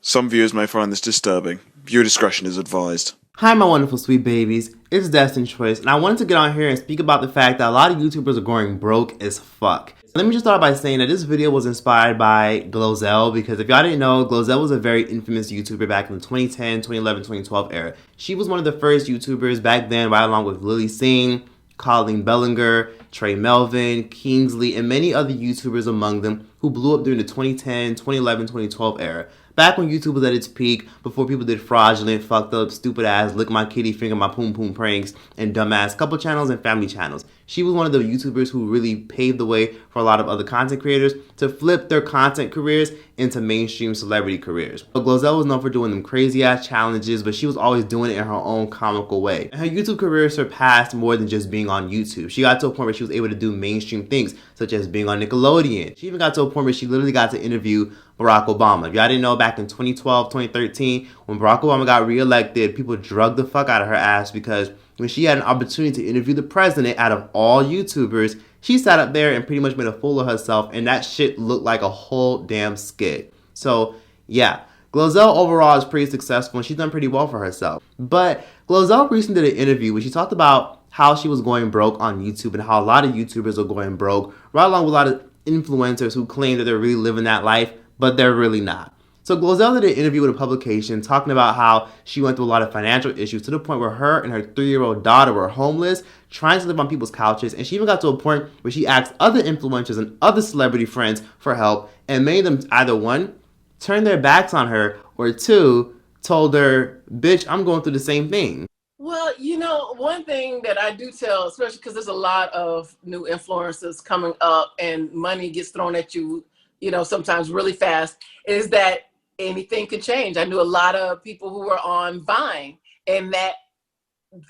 Some viewers may find this disturbing. Viewer discretion is advised. Hi my wonderful sweet babies, it's Destined Choice, and I wanted to get on here and speak about the fact that a lot of YouTubers are going broke as fuck. So let me just start by saying that this video was inspired by Glozell, because if y'all didn't know, Glozell was a very infamous YouTuber back in the 2010, 2011, 2012 era. She was one of the first YouTubers back then, right along with Lily Singh, Colleen Bellinger, Trey Melvin, Kingsley, and many other YouTubers among them who blew up during the 2010, 2011, 2012 era. Back when YouTube was at its peak, before people did fraudulent, fucked up, stupid ass, lick my kitty, finger my poom poom pranks, and dumbass couple channels and family channels. She was one of the YouTubers who really paved the way for a lot of other content creators to flip their content careers into mainstream celebrity careers. But Glozell was known for doing them crazy ass challenges, but she was always doing it in her own comical way. And her YouTube career surpassed more than just being on YouTube. She got to a point where she was able to do mainstream things, such as being on Nickelodeon. She even got to a point where she literally got to interview Barack Obama. If y'all didn't know, back in 2012, 2013, when Barack Obama got reelected, people drugged the fuck out of her ass because when she had an opportunity to interview the president out of all YouTubers, she sat up there and pretty much made a fool of herself, and that shit looked like a whole damn skit. So, yeah. Glozell overall is pretty successful and she's done pretty well for herself. But Glozell recently did an interview where she talked about how she was going broke on YouTube and how a lot of YouTubers are going broke, right along with a lot of influencers who claim that they're really living that life, but they're really not. So Glozell did an interview with a publication talking about how she went through a lot of financial issues to the point where her and her 3-year-old daughter were homeless, trying to live on people's couches, and she even got to a point where she asked other influencers and other celebrity friends for help and made them either one, turn their backs on her, or two, told her, bitch, I'm going through the same thing. Well, you know, one thing that I do tell, especially because there's a lot of new influencers coming up and money gets thrown at you, you know, sometimes really fast, is that anything could change. I knew a lot of people who were on Vine and that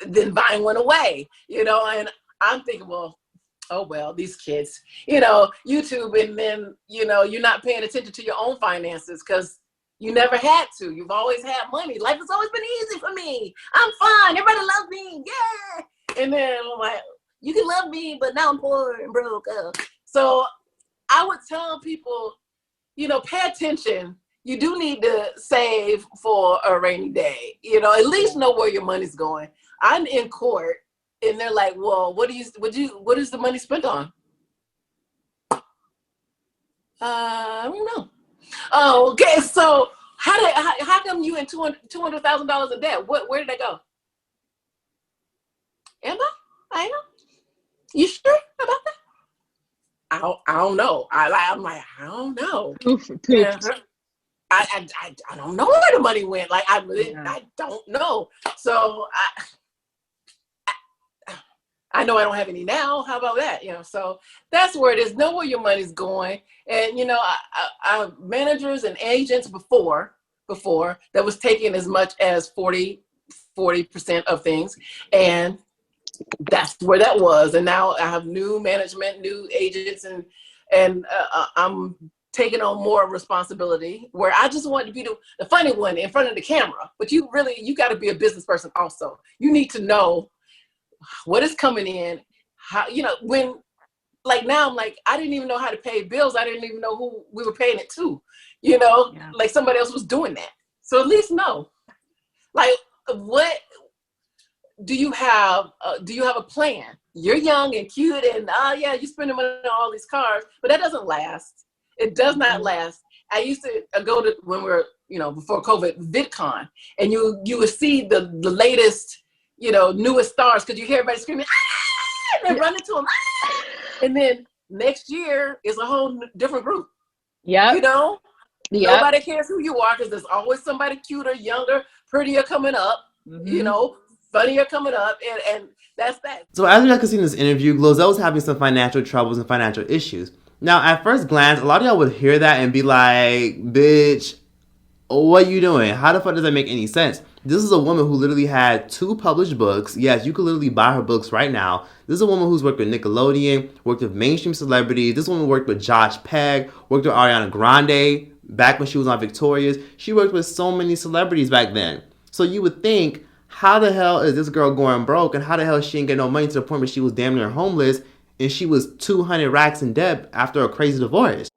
then Vine went away, you know, and I'm thinking, well, oh, well, these kids, you know, YouTube, and then, you know, you're not paying attention to your own finances because you never had to. You've always had money. Life has always been easy for me. I'm fine. Everybody loves me. Yeah. And then I'm like, you can love me, but now I'm poor and broke. So I would tell people, you know, pay attention. You do need to save for a rainy day. You know, at least know where your money's going. I'm in court and they're like, well, what is the money spent on? I don't know. Oh, okay. So how come you in $200,000 in debt? Where did that go? Am I know. You sure about that? I don't know. I'm like, I don't know. Yeah. I don't know where the money went. Like I don't know. So I know I don't have any now. How about that? You know, so that's where it is. Know where your money's going. And, you know, I managers and agents before that was taking as much as 40% of things. And that's where that was. And now I have new management, new agents, and I'm taking on more responsibility where I just want to be the funny one in front of the camera. But you got to be a business person also. You need to know what is coming in, how, you know, when, like now I'm like, I didn't even know how to pay bills. I didn't even know who we were paying it to, you know, yeah. Like somebody else was doing that. So at least know, like, what do you have? Do you have a plan? You're young and cute and yeah, you spending money on all these cars, but that doesn't last. It does not last. I used to go to, when we were, you know, before COVID, VidCon, and you would see the latest, you know, newest stars, because you hear everybody screaming, ah! And then run into them, ah! And then next year is a whole different group. Yeah, you know, nobody cares who you are because there's always somebody cuter, younger, prettier coming up. You know, funnier coming up, and that's that. So as you guys can see in this interview, Glozell was having some financial troubles and financial issues. Now, at first glance, a lot of y'all would hear that and be like, bitch, what you doing? How the fuck does that make any sense? This is a woman who literally had 2 published books. Yes, you could literally buy her books right now. This is a woman who's worked with Nickelodeon, worked with mainstream celebrities. This woman worked with Josh Peck, worked with Ariana Grande back when she was on Victorious. She worked with so many celebrities back then. So you would think, how the hell is this girl going broke? And how the hell she didn't get no money to the point where she was damn near homeless and she was 200 racks in debt after a crazy divorce?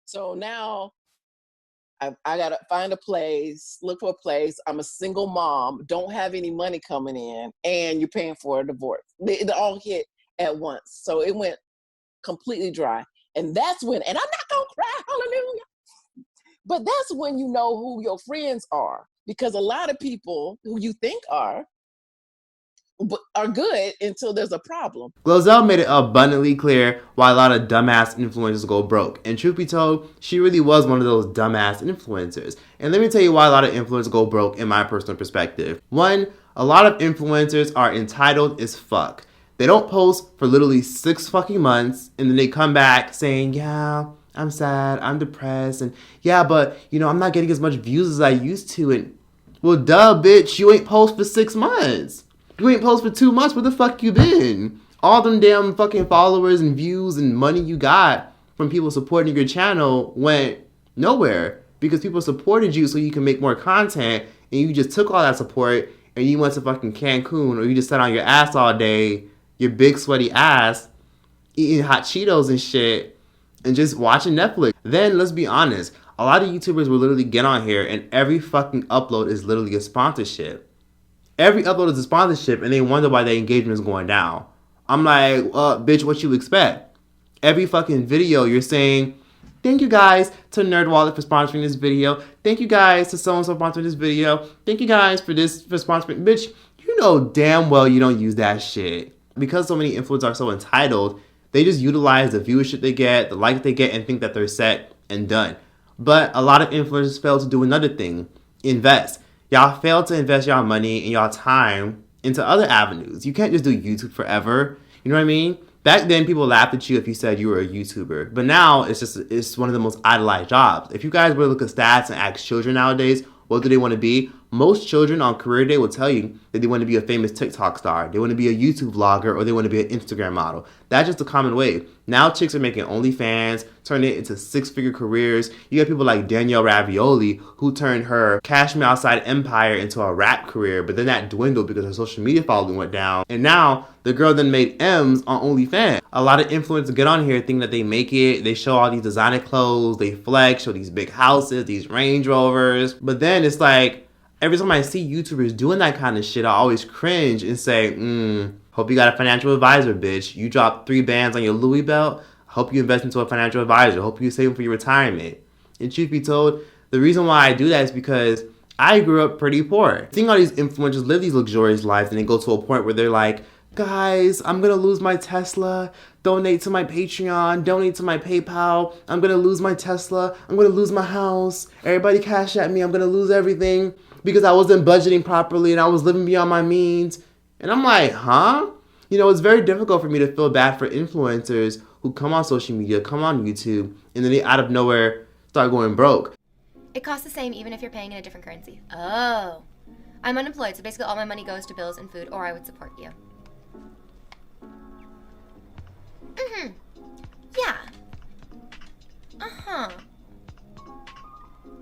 So now I gotta find a place, look for a place. I'm a single mom, don't have any money coming in, and you're paying for a divorce. They all hit at once. So it went completely dry. And that's when, and I'm not gonna cry, hallelujah. But that's when you know who your friends are. Because a lot of people who you think are good until there's a problem. Glozell made it abundantly clear why a lot of dumbass influencers go broke. And truth be told, she really was one of those dumbass influencers. And let me tell you why a lot of influencers go broke in my personal perspective. One, a lot of influencers are entitled as fuck. They don't post for literally 6 fucking months, and then they come back saying, yeah, I'm sad, I'm depressed, and yeah, but, you know, I'm not getting as much views as I used to. And, well, duh, bitch, you ain't post for 6 months. You ain't post for 2 months. Where the fuck you been? All them damn fucking followers and views and money you got from people supporting your channel went nowhere because people supported you so you can make more content, and you just took all that support and you went to fucking Cancun, or you just sat on your ass all day, your big sweaty ass, eating hot Cheetos and shit, and just watching Netflix. Then, let's be honest, a lot of YouTubers will literally get on here and every fucking upload is literally a sponsorship. Every upload is a sponsorship, and they wonder why their engagement is going down. I'm like, bitch, what you expect? Every fucking video you're saying, thank you guys to NerdWallet for sponsoring this video. Thank you guys to so-and-so for sponsoring this video. Thank you guys for sponsoring. Bitch, you know damn well you don't use that shit. Because so many influencers are so entitled, they just utilize the viewership they get, the likes they get, and think that they're set and done. But a lot of influencers fail to do another thing. Invest. Y'all fail to invest y'all money and y'all time into other avenues. You can't just do YouTube forever. You know what I mean? Back then, people laughed at you if you said you were a YouTuber. But now, it's one of the most idolized jobs. If you guys were to look at stats and ask children nowadays, what do they want to be? Most children on career day will tell you that they want to be a famous TikTok star. They want to be a YouTube vlogger, or they want to be an Instagram model. That's just a common wave. Now chicks are making OnlyFans, turning it into 6-figure careers. You got people like Danielle Ravioli, who turned her Cash Me Outside empire into a rap career, but then that dwindled because her social media following went down. And now the girl then made M's on OnlyFans. A lot of influencers get on here thinking that they make it. They show all these designer clothes, they flex, show these big houses, these Range Rovers. But then it's like, every time I see YouTubers doing that kind of shit, I always cringe and say, hope you got a financial advisor, bitch. You dropped 3 bands on your Louis belt. Hope you invest into a financial advisor. Hope you save for your retirement. And truth be told, the reason why I do that is because I grew up pretty poor. Seeing all these influencers live these luxurious lives, and they go to a point where they're like, guys, I'm gonna lose my Tesla. Donate to my Patreon. Donate to my PayPal. I'm gonna lose my Tesla. I'm gonna lose my house. Everybody cash at me. I'm gonna lose everything because I wasn't budgeting properly and I was living beyond my means. And I'm like, huh? You know, it's very difficult for me to feel bad for influencers who come on social media, come on YouTube, and then they out of nowhere start going broke. It costs the same even if you're paying in a different currency. Oh. I'm unemployed, so basically all my money goes to bills and food, or I would support you. Yeah.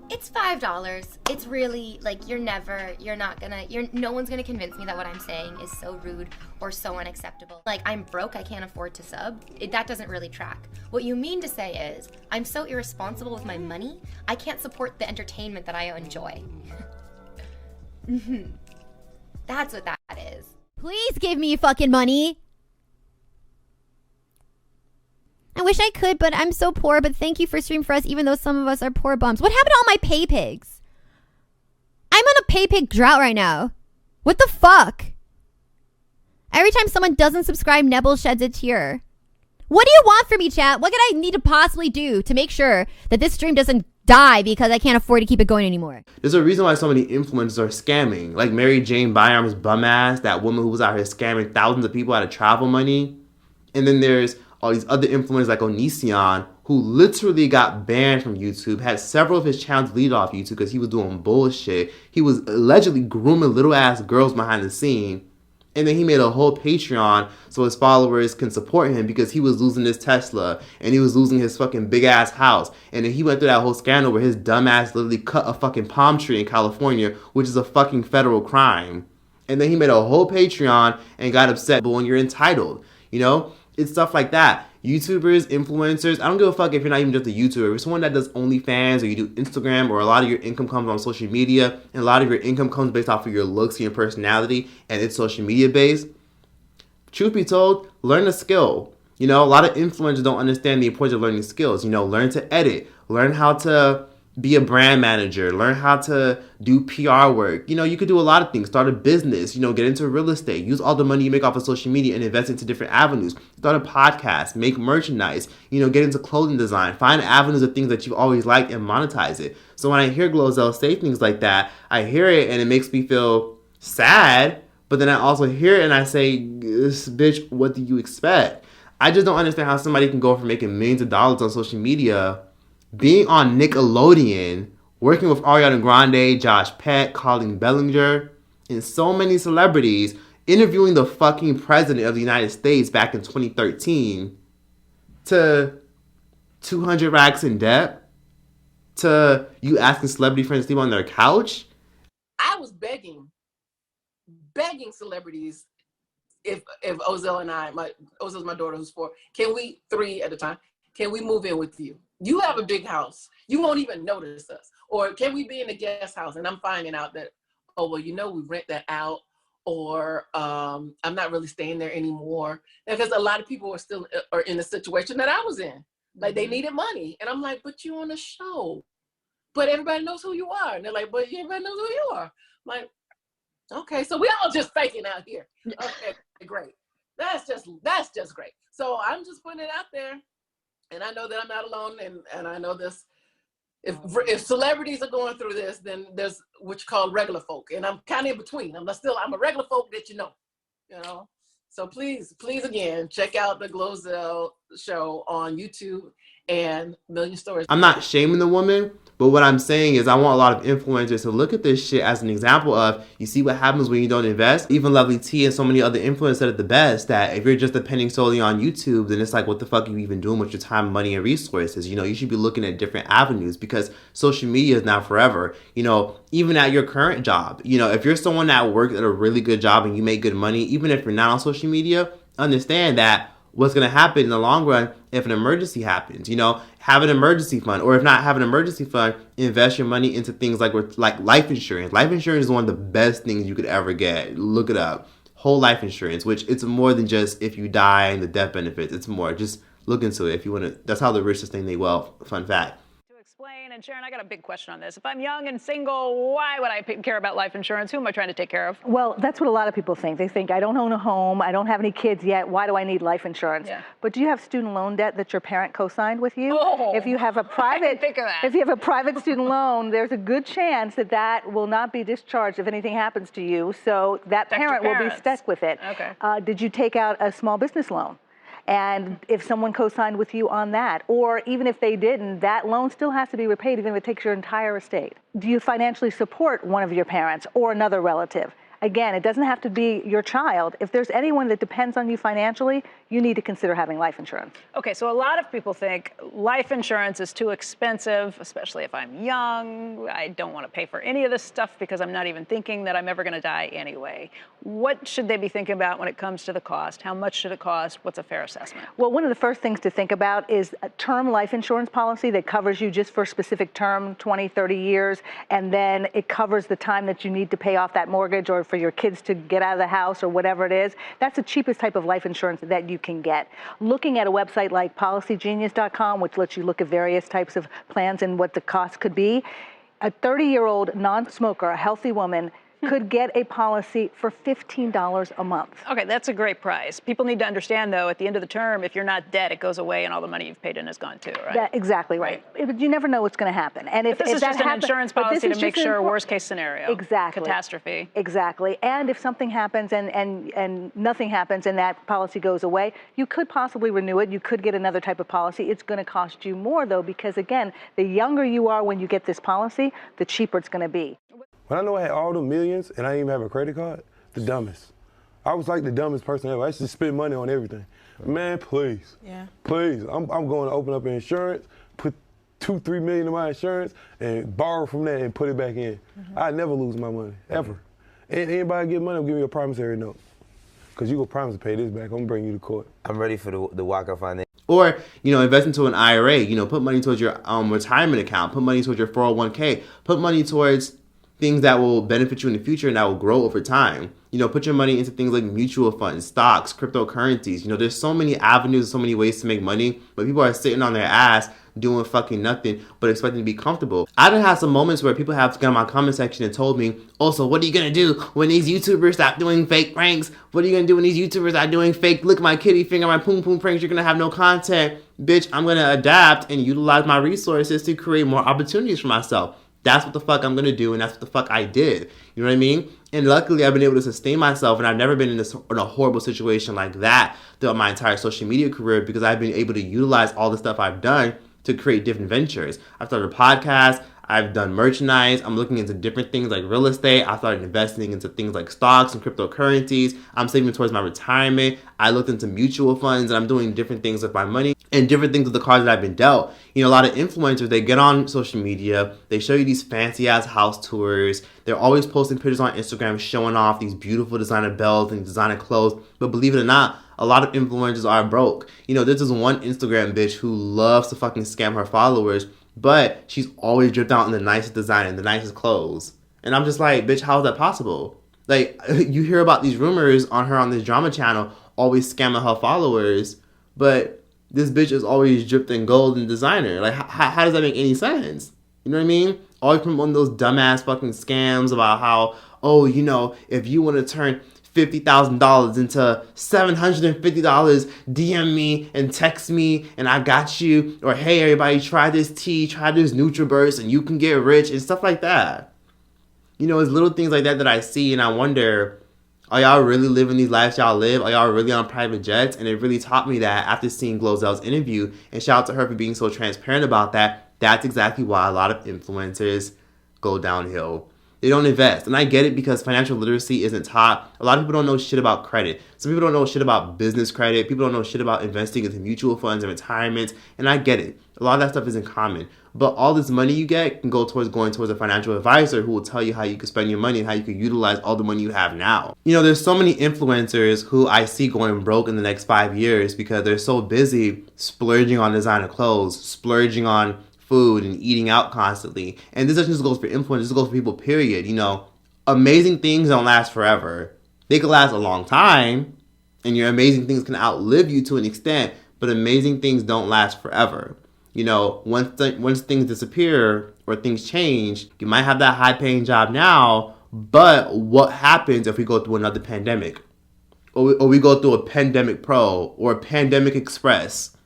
It's $5. It's really, like, no one's gonna convince me that what I'm saying is so rude or so unacceptable. Like, I'm broke, I can't afford to sub. That doesn't really track. What you mean to say is, I'm so irresponsible with my money, I can't support the entertainment that I enjoy. That's what that is. Please give me fucking money. I wish I could, but I'm so poor. But thank you for streaming for us, even though some of us are poor bums. What happened to all my pay pigs? I'm on a pay pig drought right now. What the fuck? Every time someone doesn't subscribe, Nebel sheds a tear. What do you want from me, chat? What could I need to possibly do to make sure that this stream doesn't die because I can't afford to keep it going anymore? There's a reason why so many influencers are scamming. Like Mary Jane Byarm's bum ass, that woman who was out here scamming thousands of people out of travel money. And then there's all these other influencers like Onision, who literally got banned from YouTube, had several of his channels deleted off YouTube because he was doing bullshit. He was allegedly grooming little ass girls behind the scene. And then he made a whole Patreon so his followers can support him because he was losing his Tesla and he was losing his fucking big ass house. And then he went through that whole scandal where his dumb ass literally cut a fucking palm tree in California, which is a fucking federal crime. And then he made a whole Patreon and got upset, but when you're entitled, you know? It's stuff like that. YouTubers, influencers, I don't give a fuck if you're not even just a YouTuber. If you're someone that does OnlyFans or you do Instagram, or a lot of your income comes on social media, and a lot of your income comes based off of your looks and your personality, and it's social media based, truth be told, learn a skill. You know, a lot of influencers don't understand the importance of learning skills. You know, learn to edit, learn how to be a brand manager, learn how to do PR work. You know, you could do a lot of things. Start a business, you know, get into real estate, use all the money you make off of social media and invest into different avenues. Start a podcast, make merchandise, you know, get into clothing design, find avenues of things that you've always liked and monetize it. So when I hear Glozell say things like that, I hear it and it makes me feel sad, but then I also hear it and I say, this bitch, what do you expect? I just don't understand how somebody can go from making millions of dollars on social media, being on Nickelodeon, working with Ariana Grande, Josh Peck, Colleen Bellinger, and so many celebrities, interviewing the fucking president of the United States back in 2013, to 200 racks in debt, to you asking celebrity friends to sleep on their couch. I was begging celebrities, if Ozell and I, Ozell's my daughter who's 4, can we, 3 at a time, can we move in with you? You have a big house. You won't even notice us. Or can we be in a guest house? And I'm finding out that, oh, well, you know, we rent that out, or I'm not really staying there anymore. Because a lot of people are in the situation that I was in. Like, they needed money. And I'm like, but you're on a show. But everybody knows who you are. And they're like, but everybody knows who you are. I'm like, okay, so we all just faking out here. Okay, great. That's just great. So I'm just putting it out there. And I know that I'm not alone, and I know this. If celebrities are going through this, then there's what you call regular folk, and I'm kind of in between. I'm a regular folk that you know. So please again, check out the Glozell show on YouTube and Million Stories. I'm not shaming the woman, but what I'm saying is I want a lot of influencers to look at this shit as an example of, you see what happens when you don't invest? Even Lovely T and so many other influencers said it the best, that if you're just depending solely on YouTube, then it's like, what the fuck are you even doing with your time, money, and resources? You know, you should be looking at different avenues, because social media is not forever. You know, even at your current job, you know, if you're someone that works at a really good job and you make good money, even if you're not on social media, understand that what's going to happen in the long run if an emergency happens. You know, have an emergency fund, or if not, have an emergency fund, invest your money into things like life insurance. Life insurance is one of the best things you could ever get. Look it up. Whole life insurance, which it's more than just if you die and the death benefits. It's more, just look into it if you want to. That's how the rich sustain their wealth. Fun fact. Explain. And Sharon, I got a big question on this. If I'm young and single, why would I care about life insurance? Who am I trying to take care of? Well, that's what a lot of people think. They think, I don't own a home, I don't have any kids yet, why do I need life insurance? Yeah. But do you have student loan debt that your parent co-signed with you? Oh, if you have a private, think of that. If you have a private student loan, there's a good chance that that will not be discharged if anything happens to you. So that parent will be stuck with it. Okay. Did you take out a small business loan? And if someone co-signed with you on that, or even if they didn't, that loan still has to be repaid even if it takes your entire estate. Do you financially support one of your parents or another relative? Again, it doesn't have to be your child. If there's anyone that depends on you financially, you need to consider having life insurance. Okay, so a lot of people think life insurance is too expensive, especially if I'm young. I don't want to pay for any of this stuff because I'm not even thinking that I'm ever going to die anyway. What should they be thinking about when it comes to the cost? How much should it cost? What's a fair assessment? Well, one of the first things to think about is a term life insurance policy that covers you just for a specific term, 20, 30 years, and then it covers the time that you need to pay off that mortgage or for your kids to get out of the house or whatever it is. That's the cheapest type of life insurance that you can get. Looking at a website like policygenius.com, which lets you look at various types of plans and what the cost could be, a 30-year-old non-smoker, a healthy woman, could get a policy for $15 a month. Okay, that's a great price. People need to understand, though, at the end of the term, if you're not dead, it goes away and all the money you've paid in is gone too, right? Exactly right. But you never know what's going to happen. And if this is just an insurance policy to make sure worst case scenario. Exactly. Catastrophe. Exactly. And if something happens and nothing happens and that policy goes away, you could possibly renew it. You could get another type of policy. It's going to cost you more, though, because, again, the younger you are when you get this policy, the cheaper it's going to be. When I know I had all the millions and I didn't even have a credit card, the dumbest. I was like the dumbest person ever. I used to spend money on everything. Man, please. Yeah. Please. I'm going to open up an insurance, put $2-3 million in my insurance, and borrow from that and put it back in. I never lose my money, ever. And anybody get money, I'm giving you a promissory note. Because you go promise to pay this back, I'm going to bring you to court. I'm ready for the walk-up financial. Or, invest into an IRA, put money towards your retirement account, put money towards your 401k, put money towards things that will benefit you in the future and that will grow over time. Put your money into things like mutual funds, stocks, cryptocurrencies. There's so many avenues, so many ways to make money, but people are sitting on their ass doing fucking nothing but expecting to be comfortable. I done had some moments where people have gone in my comment section and told me, oh, so what are you gonna do when these YouTubers stop doing fake pranks? What are you gonna do when these YouTubers are doing fake lick my kitty finger, my poom poom pranks? You're gonna have no content. Bitch, I'm gonna adapt and utilize my resources to create more opportunities for myself. That's what the fuck I'm gonna do, and that's what the fuck I did. You know what I mean? And luckily, I've been able to sustain myself, and I've never been in a horrible situation like that throughout my entire social media career, because I've been able to utilize all the stuff I've done to create different ventures. I've started a podcast, I've done merchandise, I'm looking into different things like real estate, I started investing into things like stocks and cryptocurrencies, I'm saving towards my retirement, I looked into mutual funds, and I'm doing different things with my money and different things with the cards that I've been dealt. A lot of influencers, they get on social media, they show you these fancy ass house tours, they're always posting pictures on Instagram showing off these beautiful designer belts and designer clothes, but believe it or not, a lot of influencers are broke. There's this one Instagram bitch who loves to fucking scam her followers, but she's always dripped out in the nicest design and the nicest clothes. And I'm just like, bitch, how is that possible? Like, you hear about these rumors on her on this drama channel, always scamming her followers, but this bitch is always dripped in gold and designer. Like, how does that make any sense? You know what I mean? Always promoting those dumbass fucking scams about how, oh, if you want to turn $50,000 into $750, DM me and text me and I got you. Or, hey, everybody, try this tea, try this NutriBurst and you can get rich and stuff like that. It's little things like that I see and I wonder, are y'all really living these lives y'all live? Are y'all really on private jets? And it really taught me that after seeing Glozel's interview, and shout out to her for being so transparent about that, that's exactly why a lot of influencers go downhill. They don't invest. And I get it because financial literacy isn't taught. A lot of people don't know shit about credit. Some people don't know shit about business credit. People don't know shit about investing into mutual funds and retirement. And I get it. A lot of that stuff isn't common. But all this money you get can go towards going towards a financial advisor who will tell you how you can spend your money and how you can utilize all the money you have now. There's so many influencers who I see going broke in the next 5 years because they're so busy splurging on designer clothes, splurging on food and eating out constantly. And this doesn't just go for influencers, this goes for people, period. Amazing things don't last forever. They can last a long time, and your amazing things can outlive you to an extent, but amazing things don't last forever. Once things disappear or things change, you might have that high-paying job now, but what happens if we go through another pandemic? Or we go through a pandemic pro or a pandemic express?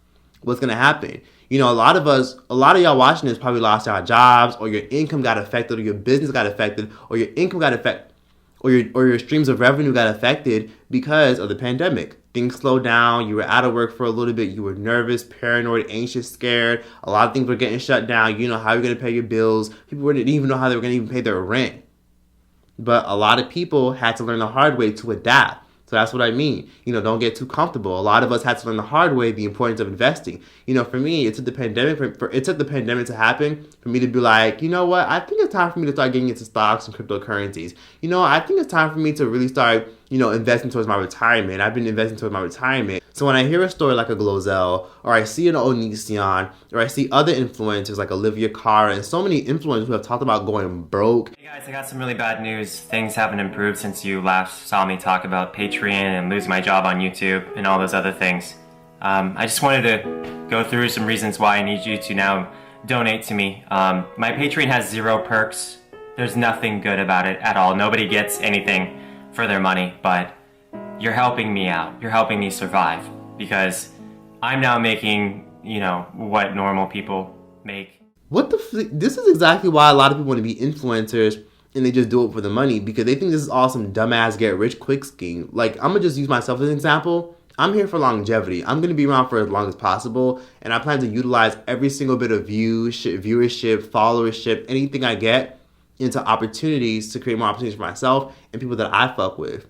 What's going to happen? A lot of y'all watching this probably lost y'all jobs, or your income got affected, or your business got affected, or your income got affected, or your streams of revenue got affected because of the pandemic. Things slowed down, you were out of work for a little bit, you were nervous, paranoid, anxious, scared, a lot of things were getting shut down, how you're going to pay your bills, people didn't even know how they were going to even pay their rent. But a lot of people had to learn the hard way to adapt. So that's what I mean. Don't get too comfortable. A lot of us had to learn the hard way the importance of investing. For me, it took the pandemic to happen for me to be like, you know what? I think it's time for me to start getting into stocks and cryptocurrencies. I think it's time for me to really start, investing towards my retirement. I've been investing towards my retirement. So when I hear a story like a Glozel, or I see an Onision, or I see other influencers like Olivia Carr, and so many influencers who have talked about going broke. Hey guys, I got some really bad news. Things haven't improved since you last saw me talk about Patreon and losing my job on YouTube and all those other things. I just wanted to go through some reasons why I need you to now donate to me. My Patreon has 0 perks. There's nothing good about it at all. Nobody gets anything for their money, but you're helping me out. You're helping me survive because I'm now making, what normal people make. This is exactly why a lot of people want to be influencers and they just do it for the money because they think this is all some dumbass get rich quick scheme. Like, I'm going to just use myself as an example. I'm here for longevity. I'm going to be around for as long as possible, and I plan to utilize every single bit of viewership, followership, anything I get into opportunities to create more opportunities for myself and people that I fuck with.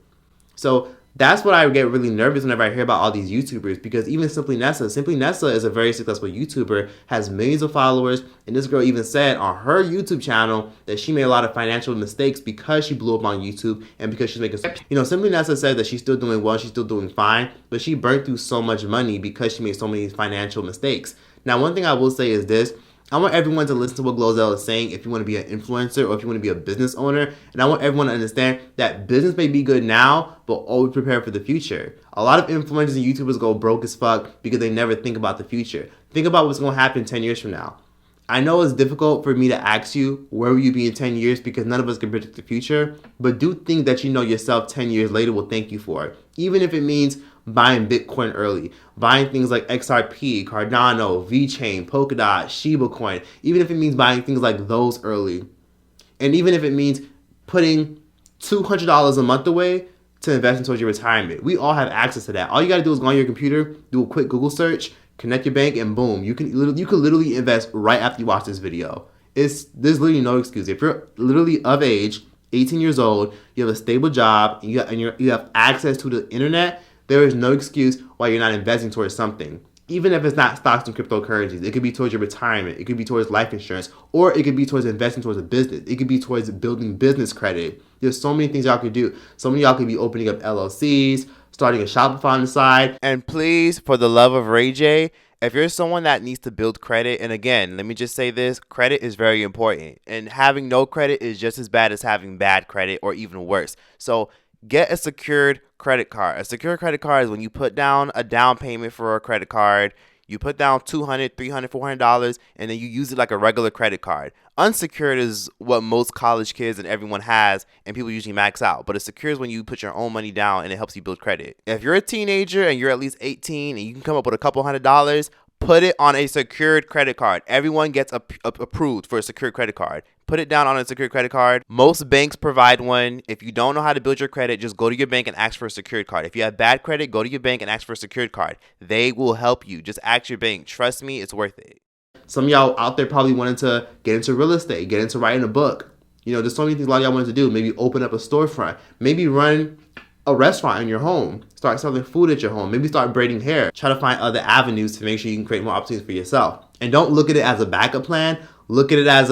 So That's what I get really nervous whenever I hear about all these YouTubers, because even Simply Nessa is a very successful YouTuber, has millions of followers, and this girl even said on her YouTube channel that she made a lot of financial mistakes because she blew up on YouTube and because she's making, Simply Nessa said that she's still doing well, she's still doing fine, but she burnt through so much money because she made so many financial mistakes. Now, one thing I will say is this. I want everyone to listen to what Glozell is saying if you want to be an influencer or if you want to be a business owner. And I want everyone to understand that business may be good now, but always prepare for the future. A lot of influencers and YouTubers go broke as fuck because they never think about the future. Think about what's going to happen 10 years from now. I know it's difficult for me to ask you where will you be in 10 years because none of us can predict the future, but do think that yourself 10 years later will thank you for it. Even if it means buying Bitcoin early, buying things like XRP, Cardano, VeChain, Polkadot, Shiba Coin, even if it means buying things like those early. And even if it means putting $200 a month away to invest towards your retirement. We all have access to that. All you got to do is go on your computer, do a quick Google search, connect your bank, and boom, you can literally invest right after you watch this video. There's literally no excuse. If you're literally of age, 18 years old, you have a stable job, and you have access to the internet, there is no excuse why you're not investing towards something. Even if it's not stocks and cryptocurrencies, it could be towards your retirement, it could be towards life insurance, or it could be towards investing towards a business. It could be towards building business credit. There's so many things y'all could do. Some of y'all could be opening up LLCs, starting a Shopify on the side. And please, for the love of Ray J, if you're someone that needs to build credit, and again, let me just say this, credit is very important. And having no credit is just as bad as having bad credit or even worse. So get a secured credit card. A secured credit card is when you put down a down payment for a credit card. You put down $200, $300, $400, and then you use it like a regular credit card. Unsecured is what most college kids and everyone has, and people usually max out. But a secured is when you put your own money down and it helps you build credit. If you're a teenager and you're at least 18 and you can come up with a couple $100, put it on a secured credit card. Everyone gets approved for a secured credit card. Put it down on a secured credit card. Most banks provide one. If you don't know how to build your credit, just go to your bank and ask for a secured card. If you have bad credit, go to your bank and ask for a secured card. They will help you. Just ask your bank. Trust me, it's worth it. Some of y'all out there probably wanted to get into real estate, get into writing a book. There's so many things a lot of y'all wanted to do. Maybe open up a storefront. Maybe run a restaurant in your home. Start selling food at your home. Maybe start braiding hair. Try to find other avenues to make sure you can create more opportunities for yourself. And don't look at it as a backup plan. Look at it as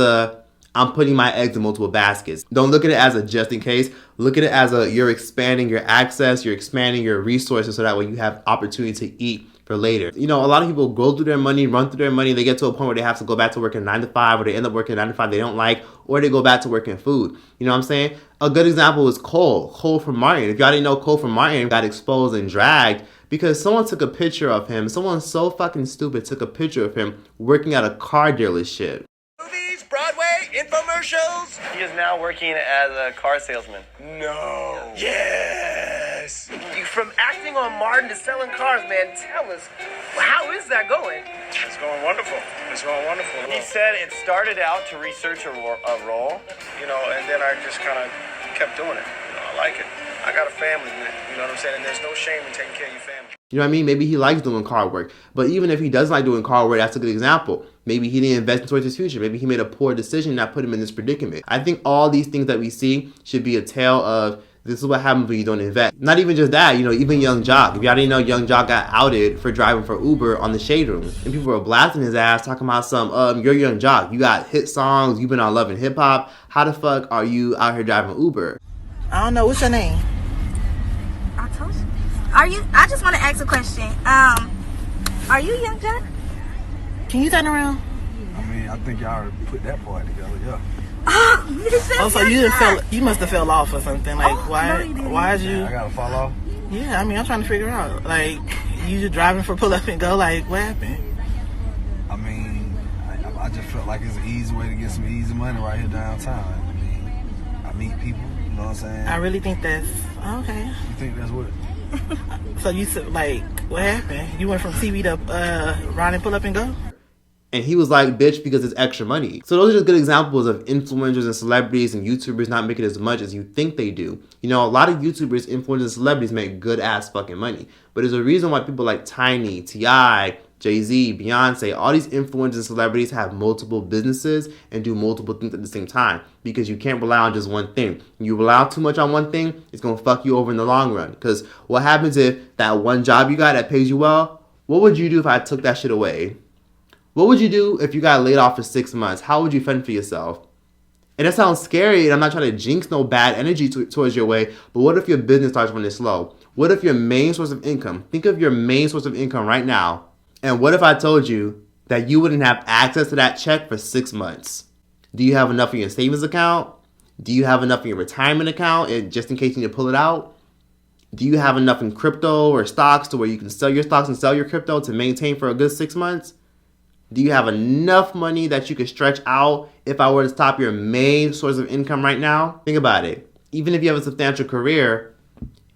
I'm putting my eggs in multiple baskets. Don't look at it as a just in case. Look at it as you're expanding your access, you're expanding your resources so that way you have opportunity to eat for later. A lot of people go through their money, run through their money. They get to a point where they have to go back to working 9 to 5, or they end up working 9 to 5 they don't like, or they go back to working food. You know what I'm saying? A good example is Cole from Martin. If y'all didn't know, Cole from Martin got exposed and dragged because someone took a picture of him. Someone so fucking stupid took a picture of him working at a car dealership. Broadway, infomercials. He is now working as a car salesman. No. Yes. From acting on Martin to selling cars, man, tell us, how is that going? It's going wonderful. It's going wonderful. He said it started out to research a role, and then I just kind of kept doing it. I like it. I got a family, man. You know what I'm saying? And there's no shame in taking care of your family. You know what I mean? Maybe he likes doing car work. But even if he doesn't like doing car work, that's a good example. Maybe he didn't invest towards his future. Maybe he made a poor decision that put him in this predicament. I think all these things that we see should be a tale of this is what happens when you don't invest. Not even just that, even Young Jock. If y'all didn't know, Young Jock got outed for driving for Uber on the Shade Room. And people were blasting his ass, talking about you're Young Jock. You got hit songs. You've been on Love and Hip Hop. How the fuck are you out here driving Uber? I don't know. What's your name? I told you. I just want to ask a question. Are you Young Jock? Can you turn around? I mean, I think y'all already put that part together, yeah. Oh, so you must have fell off or something. Like, why is you? I gotta fall off? Yeah, I mean, I'm trying to figure out. Like, you just driving for pull up and go, like, what happened? I mean, I just felt like it's an easy way to get some easy money right here downtown. I mean, I meet people, you know what I'm saying? I really think that's, okay. You think that's what? So you said, like, what happened? You went from TV to ride and pull up and go? And he was like, bitch, because it's extra money. So those are just good examples of influencers and celebrities and YouTubers not making as much as you think they do. A lot of YouTubers, influencers, and celebrities make good ass fucking money. But there's a reason why people like Tiny, T.I., Jay-Z, Beyonce, all these influencers and celebrities have multiple businesses and do multiple things at the same time because you can't rely on just one thing. When you rely too much on one thing, it's going to fuck you over in the long run. Because what happens if that one job you got that pays you well, what would you do if I took that shit away? What would you do if you got laid off for 6 months? How would you fend for yourself? And that sounds scary, and I'm not trying to jinx no bad energy towards your way, but what if your business starts running slow? What if your main source of income, think of your main source of income right now, and what if I told you that you wouldn't have access to that check for 6 months? Do you have enough in your savings account? Do you have enough in your retirement account just in case you need to pull it out? Do you have enough in crypto or stocks to where you can sell your stocks and sell your crypto to maintain for a good 6 months? Do you have enough money that you could stretch out if I were to stop your main source of income right now? Think about it. Even if you have a substantial career,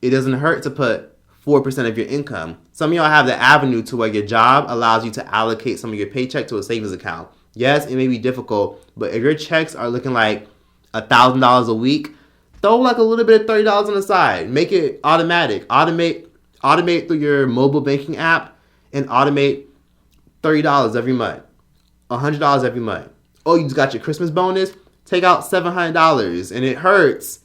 it doesn't hurt to put 4% of your income. Some of y'all have the avenue to where your job allows you to allocate some of your paycheck to a savings account. Yes, it may be difficult, but if your checks are looking like $1,000 a week, throw like a little bit of $30 on the side. Make it automatic. Automate through your mobile banking app and automate $30 every month, $100 every month. Oh, you just got your Christmas bonus? Take out $700, and it hurts,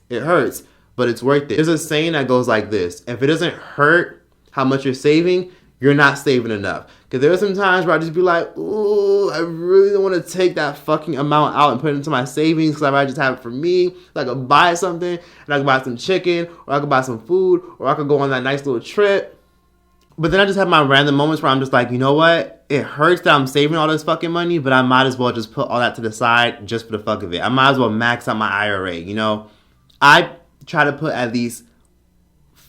but it's worth it. There's a saying that goes like this: if it doesn't hurt how much you're saving, you're not saving enough. Because there are some times where I just be like, ooh, I really don't want to take that fucking amount out and put it into my savings because I might just have it for me. So I could buy something, and I could buy some chicken, or I could buy some food, or I could go on that nice little trip. But then I just have my random moments where I'm just like, you know what? It hurts that I'm saving all this fucking money, but I might as well just put all that to the side just for the fuck of it. I might as well max out my IRA, you know? I try to put at least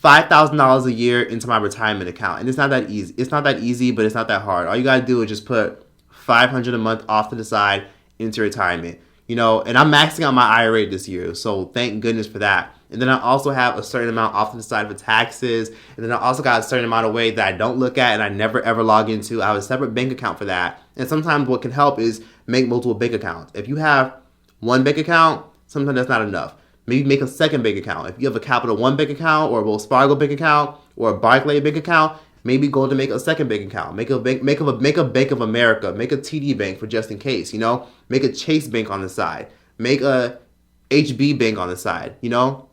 $5,000 a year into my retirement account. And it's not that easy. It's not that easy, but it's not that hard. All you gotta do is just put $500 a month off to the side into retirement. You know, and I'm maxing out my IRA this year, so thank goodness for that. And then I also have a certain amount off to the side for taxes. And then I also got a certain amount of way that I don't look at and I never ever log into. I have a separate bank account for that. And sometimes what can help is make multiple bank accounts. If you have one bank account, sometimes that's not enough. Maybe make a second bank account. If you have a Capital One bank account or a Wells Fargo bank account or a Barclays bank account, maybe go to make a second bank account. Make a Bank of America. Make a TD Bank for just in case, you know? Make a Chase Bank on the side. Make a HB Bank on the side, you know?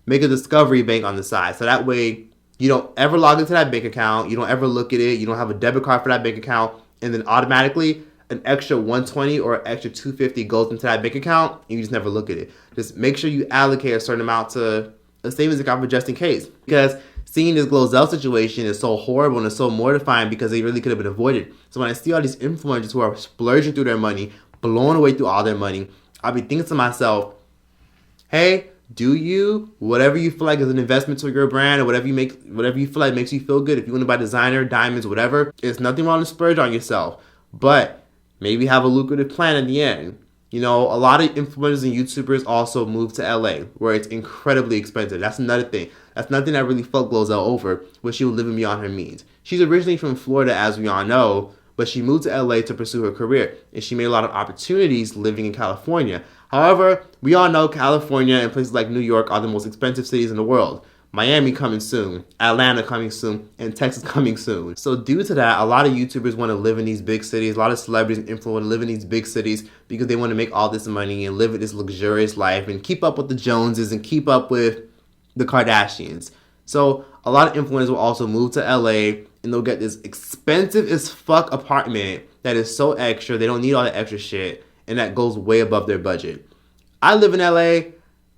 Make a Discovery Bank on the side. So that way you don't ever log into that bank account. You don't ever look at it. You don't have a debit card for that bank account. And then automatically an extra $120 or an extra $250 goes into that bank account and you just never look at it. Just make sure you allocate a certain amount to a savings account for just in case. Because seeing this Glozell situation is so horrible and it's so mortifying because they really could have been avoided. So when I see all these influencers who are splurging through their money, blowing away through all their money, I'll be thinking to myself, hey, do you, whatever you feel like is an investment to your brand or whatever you feel like makes you feel good, if you want to buy designer, diamonds, whatever, there's nothing wrong to splurge on yourself. But maybe have a lucrative plan at the end. You know, a lot of influencers and YouTubers also move to LA where it's incredibly expensive. That's another thing. That's nothing that really fucked Glozell over, but she was living beyond her means. She's originally from Florida, as we all know, but she moved to LA to pursue her career, and she made a lot of opportunities living in California. However, we all know California and places like New York are the most expensive cities in the world. Miami coming soon, Atlanta coming soon, and Texas coming soon. So due to that, a lot of YouTubers want to live in these big cities. A lot of celebrities and influencers live in these big cities because they want to make all this money and live this luxurious life and keep up with the Joneses and keep up with the Kardashians. So a lot of influencers will also move to LA and they'll get this expensive as fuck apartment that is so extra. They don't need all the extra shit and that goes way above their budget. I live in LA.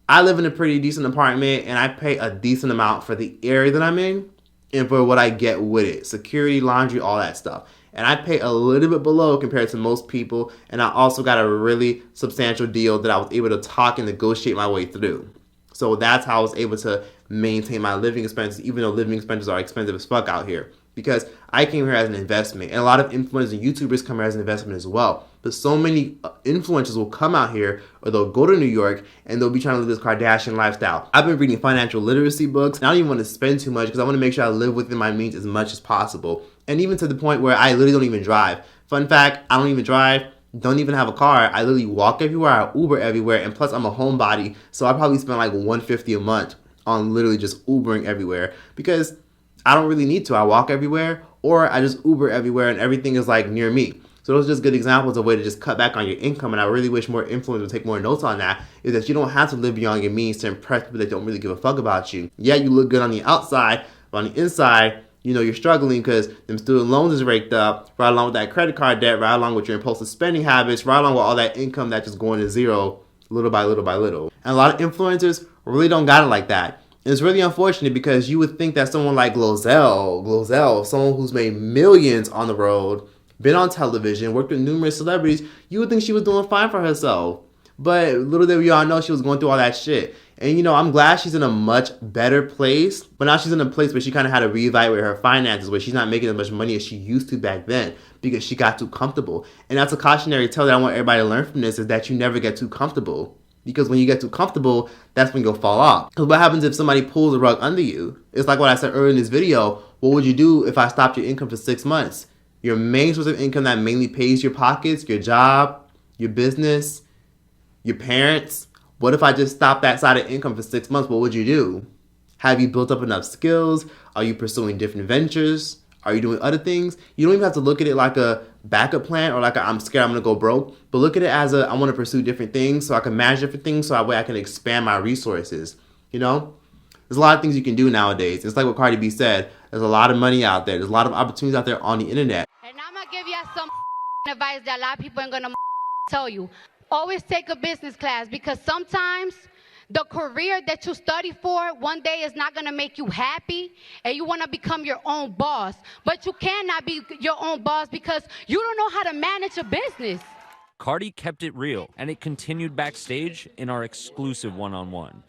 I live in a pretty decent apartment and I pay a decent amount for the area that I'm in and for what I get with it. Security, laundry, all that stuff. And I pay a little bit below compared to most people. And I also got a really substantial deal that I was able to talk and negotiate my way through. So that's how I was able to maintain my living expenses, even though living expenses are expensive as fuck out here. Because I came here as an investment. And a lot of influencers and YouTubers come here as an investment as well. But so many influencers will come out here or they'll go to New York and they'll be trying to live this Kardashian lifestyle. I've been reading financial literacy books. And I don't even want to spend too much because I want to make sure I live within my means as much as possible. And even to the point where I literally don't even drive. Fun fact, I don't even drive. Don't even have a car. I literally walk everywhere. I Uber everywhere. And plus I'm a homebody. So I probably spend like $150 a month on literally just Ubering everywhere. Because I don't really need to. I walk everywhere or I just Uber everywhere and everything is like near me. So those are just good examples of a way to just cut back on your income, and I really wish more influencers would take more notes on that, is that you don't have to live beyond your means to impress people that don't really give a fuck about you. Yeah, you look good on the outside, but on the inside, you know, you're struggling because them student loans is raked up, right along with that credit card debt, right along with your impulsive spending habits, right along with all that income that's just going to zero little by little by little. And a lot of influencers really don't got it like that. And it's really unfortunate because you would think that someone like Glozell, someone who's made millions on the road, been on television, worked with numerous celebrities, you would think she was doing fine for herself. But little did we all know she was going through all that shit. And you know, I'm glad she's in a much better place, but now she's in a place where she kind of had to reevaluate her finances, where she's not making as much money as she used to back then because she got too comfortable. And that's a cautionary tale that I want everybody to learn from this, is that you never get too comfortable. Because when you get too comfortable, that's when you'll fall off. Because what happens if somebody pulls the rug under you? It's like what I said earlier in this video. What would you do if I stopped your income for 6 months? Your main source of income that mainly pays your pockets, your job, your business, your parents. What if I just stopped that side of income for 6 months? What would you do? Have you built up enough skills? Are you pursuing different ventures? Are you doing other things? You don't even have to look at it like a backup plan or like I'm scared I'm going to go broke. But look at it as I want to pursue different things so I can manage different things so that way I can expand my resources. You know? There's a lot of things you can do nowadays. It's like what Cardi B said. There's a lot of money out there. There's a lot of opportunities out there on the internet. And I'm going to give you some advice that a lot of people ain't going to tell you. Always take a business class, because sometimes the career that you study for one day is not going to make you happy, and you want to become your own boss. But you cannot be your own boss because you don't know how to manage a business. Cardi kept it real, and it continued backstage in our exclusive one-on-one.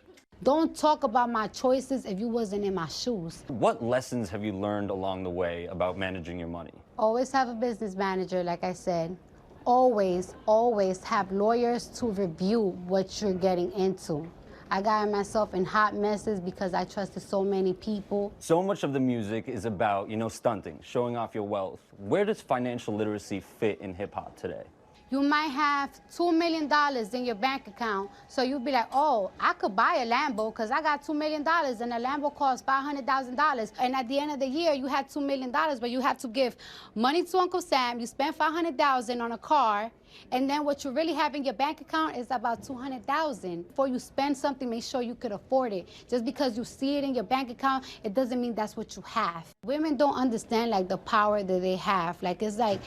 Don't talk about my choices if you wasn't in my shoes. What lessons have you learned along the way about managing your money? Always have a business manager, like I said. Always, always have lawyers to review what you're getting into. I got myself in hot messes because I trusted so many people. So much of the music is about, stunting, showing off your wealth. Where does financial literacy fit in hip-hop today? You might have $2 million in your bank account, so you'll be like, oh, I could buy a Lambo because I got $2 million and a Lambo costs $500,000. And at the end of the year, you had $2 million, but you have to give money to Uncle Sam. You spend $500,000 on a car, and then what you really have in your bank account is about $200,000. Before you spend something, make sure you could afford it. Just because you see it in your bank account, it doesn't mean that's what you have. Women don't understand like the power that they have. Like it's like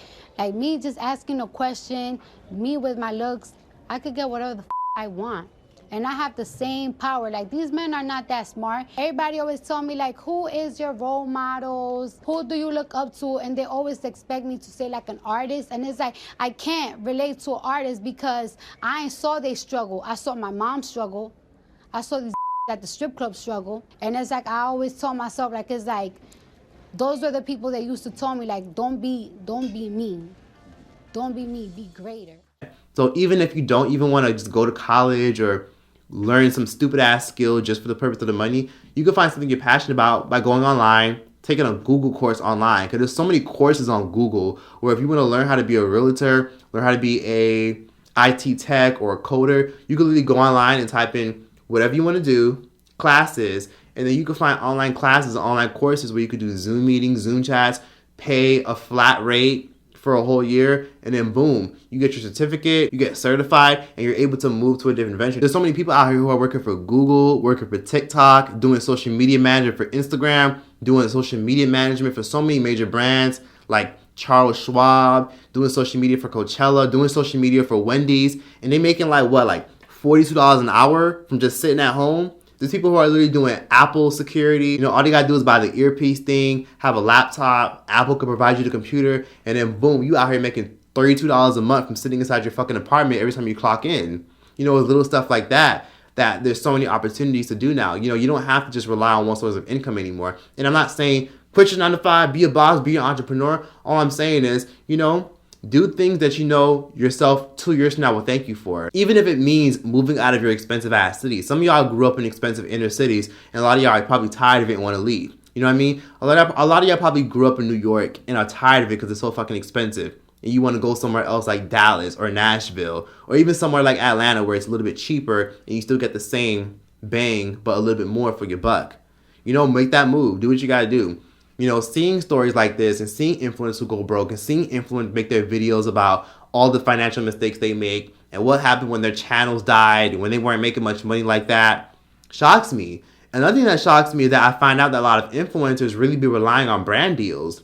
me just asking a question, me with my looks, I could get whatever the I want. And I have the same power. Like, these men are not that smart. Everybody always tell me, like, who is your role models? Who do you look up to? And they always expect me to say, like, an artist. And it's like, I can't relate to an artist because I ain't saw they struggle. I saw my mom struggle. I saw these at the strip club struggle. And it's like, I always tell myself, like, it's like, those are the people that used to tell me, like, don't be mean. Don't be me, be greater. So even if you don't even want to just go to college or learn some stupid ass skill just for the purpose of the money, you can find something you're passionate about by going online, taking a Google course online. Because there's so many courses on Google where if you want to learn how to be a realtor, learn how to be a IT tech or a coder, you can literally go online and type in whatever you want to do, classes, and then you can find online classes, online courses where you could do Zoom meetings, Zoom chats, pay a flat rate for a whole year, and then boom, you get your certificate, you get certified, and you're able to move to a different venture. There's so many people out here who are working for Google, working for TikTok, doing social media management for Instagram, doing social media management for so many major brands like Charles Schwab, doing social media for Coachella, doing social media for Wendy's, and they making like what, like $42 an hour from just sitting at home. There's people who are literally doing Apple security. You know, all you gotta do is buy the earpiece thing, have a laptop, Apple can provide you the computer, and then boom, you out here making $32 a month from sitting inside your fucking apartment every time you clock in. You know, little stuff like that there's so many opportunities to do now. You know, you don't have to just rely on one source of income anymore. And I'm not saying quit your 9 to 5, be a boss, be an entrepreneur. All I'm saying is, you know, do things that you know yourself 2 years from now will thank you for. Even if it means moving out of your expensive ass city. Some of y'all grew up in expensive inner cities, and a lot of y'all are probably tired of it and want to leave. You know what I mean? A lot of y'all probably grew up in New York and are tired of it because it's so fucking expensive. And you want to go somewhere else like Dallas or Nashville, or even somewhere like Atlanta where it's a little bit cheaper and you still get the same bang but a little bit more for your buck. You know, make that move. Do what you gotta do. You know, seeing stories like this and seeing influencers who go broke and seeing influencers make their videos about all the financial mistakes they make and what happened when their channels died and when they weren't making much money like that shocks me. Another thing that shocks me is that I find out that a lot of influencers really be relying on brand deals.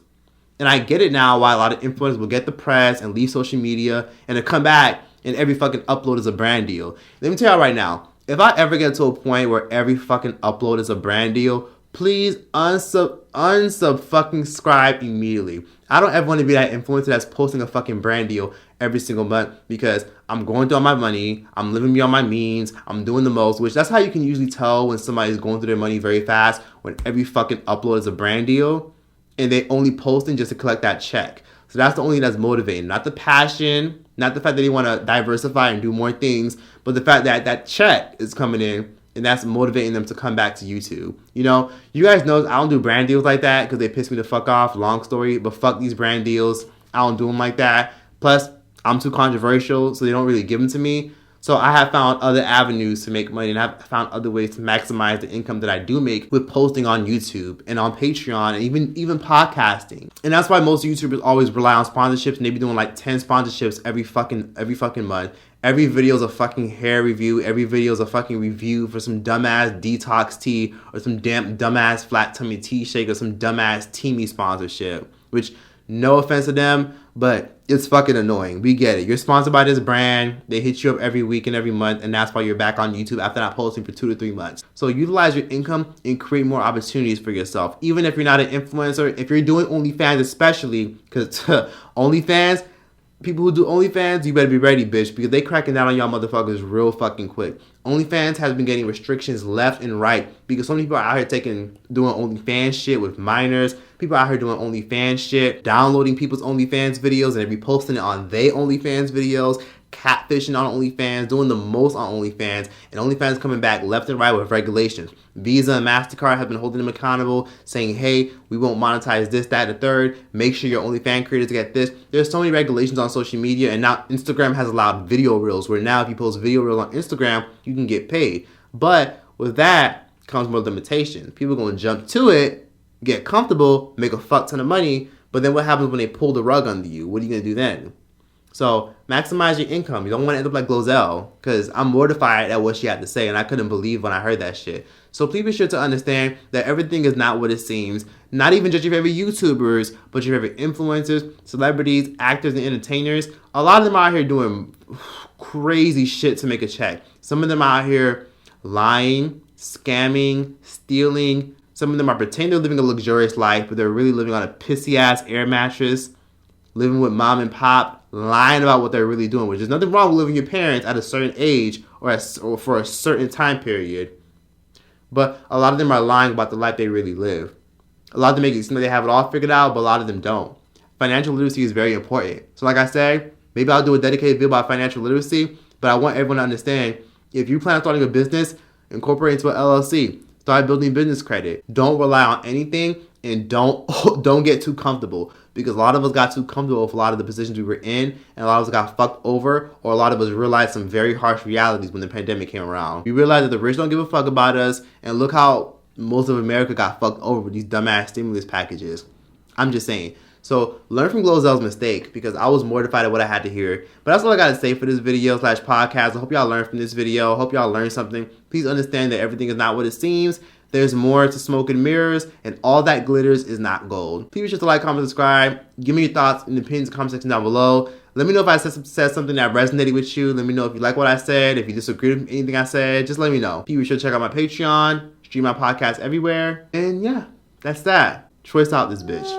And I get it now why a lot of influencers will get the press and leave social media and then come back and every fucking upload is a brand deal. Let me tell you right now, if I ever get to a point where every fucking upload is a brand deal, please unsubscribe immediately. I don't ever want to be that influencer that's posting a fucking brand deal every single month because I'm going through all my money, I'm living beyond my means, I'm doing the most, which that's how you can usually tell when somebody's going through their money very fast, when every fucking upload is a brand deal and they only posting just to collect that check. So that's the only thing that's motivating, not the passion, not the fact that they want to diversify and do more things, but the fact that that check is coming in and that's motivating them to come back to YouTube. You know, you guys know I don't do brand deals like that because they piss me the fuck off. Long story, but fuck these brand deals. I don't do them like that. Plus, I'm too controversial, so they don't really give them to me. So I have found other avenues to make money and I've found other ways to maximize the income that I do make with posting on YouTube and on Patreon and even podcasting. And that's why most YouTubers always rely on sponsorships and they be doing like 10 sponsorships every fucking month. Every video is a fucking hair review. Every video is a fucking review for some dumbass detox tea or some dumbass flat tummy tea shake or some dumbass Teamy sponsorship. Which, no offense to them, but it's fucking annoying. We get it. You're sponsored by this brand. They hit you up every week and every month, and that's why you're back on YouTube after not posting for 2 to 3 months. So utilize your income and create more opportunities for yourself. Even if you're not an influencer, if you're doing OnlyFans especially, because OnlyFans, people who do OnlyFans, you better be ready, bitch, because they cracking down on y'all motherfuckers real fucking quick. OnlyFans has been getting restrictions left and right because so many people are out here doing OnlyFans shit with minors. People out here doing OnlyFans shit, downloading people's OnlyFans videos and reposting it on their OnlyFans videos, catfishing on OnlyFans, doing the most on OnlyFans, and OnlyFans coming back left and right with regulations. Visa and MasterCard have been holding them accountable, saying, hey, we won't monetize this, that, and the third. Make sure your OnlyFans creators get this. There's so many regulations on social media, and now Instagram has allowed video reels, where now if you post video reels on Instagram, you can get paid. But with that comes more limitations. People are going to jump to it, get comfortable, make a fuck ton of money, but then what happens when they pull the rug under you? What are you going to do then? So maximize your income. You don't want to end up like Glozell, because I'm mortified at what she had to say, and I couldn't believe when I heard that shit. So please be sure to understand that everything is not what it seems. Not even just your favorite YouTubers, but your favorite influencers, celebrities, actors, and entertainers. A lot of them are out here doing crazy shit to make a check. Some of them are out here lying, scamming, stealing. Some of them are pretending they're living a luxurious life, but they're really living on a pissy-ass air mattress, living with mom and pop, lying about what they're really doing, which is nothing wrong with living with your parents at a certain age or for a certain time period. But a lot of them are lying about the life they really live. A lot of them make it seem like they have it all figured out, but a lot of them don't. Financial literacy is very important. So like I said, maybe I'll do a dedicated video about financial literacy, but I want everyone to understand, if you plan on starting a business, incorporate into an LLC. Start building business credit. Don't rely on anything and don't get too comfortable, because a lot of us got too comfortable with a lot of the positions we were in, and a lot of us got fucked over, or a lot of us realized some very harsh realities when the pandemic came around. We realized that the rich don't give a fuck about us, and look how most of America got fucked over with these dumbass stimulus packages. I'm just saying. So learn from Glozell's mistake, because I was mortified at what I had to hear. But that's all I got to say for this video / podcast. I hope y'all learned from this video. I hope y'all learned something. Please understand that everything is not what it seems. There's more to smoke and mirrors, and all that glitters is not gold. Please be sure to like, comment, subscribe. Give me your thoughts in the opinions comment section down below. Let me know if I said something that resonated with you. Let me know if you like what I said. If you disagree with anything I said, just let me know. Please be sure to check out my Patreon, stream my podcast everywhere. And yeah, that's that. Troyce out this bitch.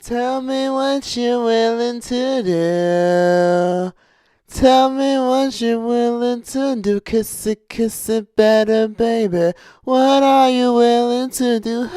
Tell me what you're willing to do. Tell me what you're willing to do. Kiss it better, baby. What are you willing to do?